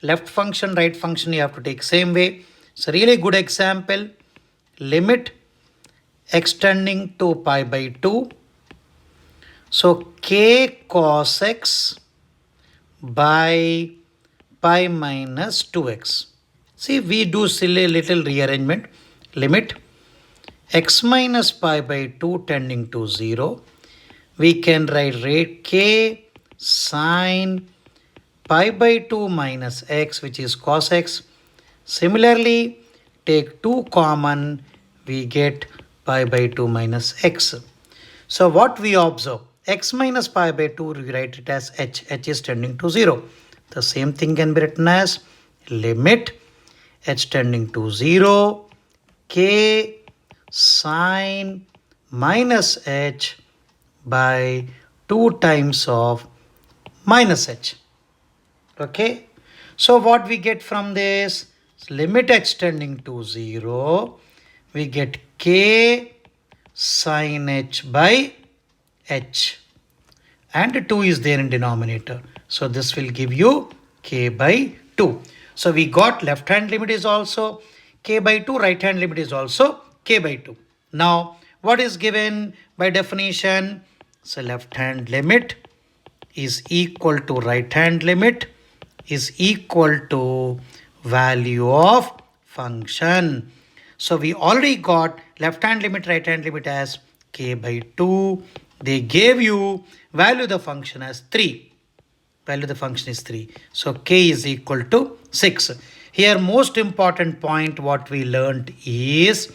left function, right function, you have to take same way. It's a really good example. Limit extending to pi by 2. So k cos x by pi minus 2x. See, we do silly little rearrangement. Limit x minus pi by 2 tending to 0. We can write rate k sine pi by 2 minus x, which is cos x. Similarly, take 2 common, we get pi by 2 minus x. So what we observe? X minus pi by 2, we write it as h. H is tending to 0. The same thing can be written as limit h tending to 0, k sine minus h by 2 times of minus h. Okay. So what we get from this? Limit h tending to 0, we get k sine h by h. And 2 is there in denominator. So this will give you k by 2. So we got left hand limit is also k by 2, right hand limit is also k by 2. Now what is given by definition? So left hand limit is equal to right hand limit is equal to value of function. So we already got left hand limit, right hand limit as k by 2. They gave you value the function as 3. Value the function is 3. So k is equal to 6. Here most important point what we learned is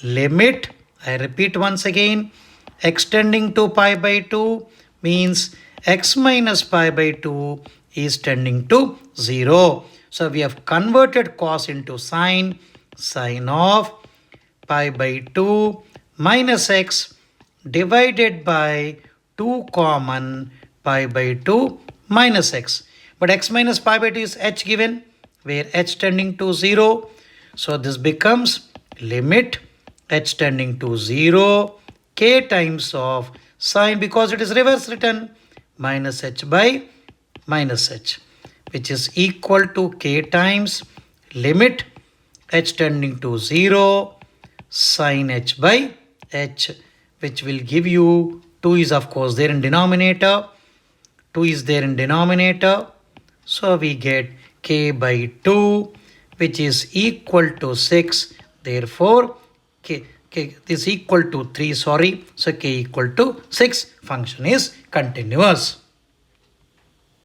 limit, I repeat once again, extending to pi by 2 means x minus pi by 2 is tending to 0. So we have converted cos into sine, sine of pi by 2 minus x divided by 2 common pi by 2 minus x. But x minus pi by 2 is h given, where h tending to 0. So this becomes limit h tending to 0, k times of sine, because it is reverse written, minus h by minus h, which is equal to k times limit h tending to 0 sine h by h, which will give you 2 is of course there in denominator. 2 is there in denominator. So we get k by 2, which is equal to 6. Therefore, k is equal to 3, sorry. So k equal to 6. Function is continuous.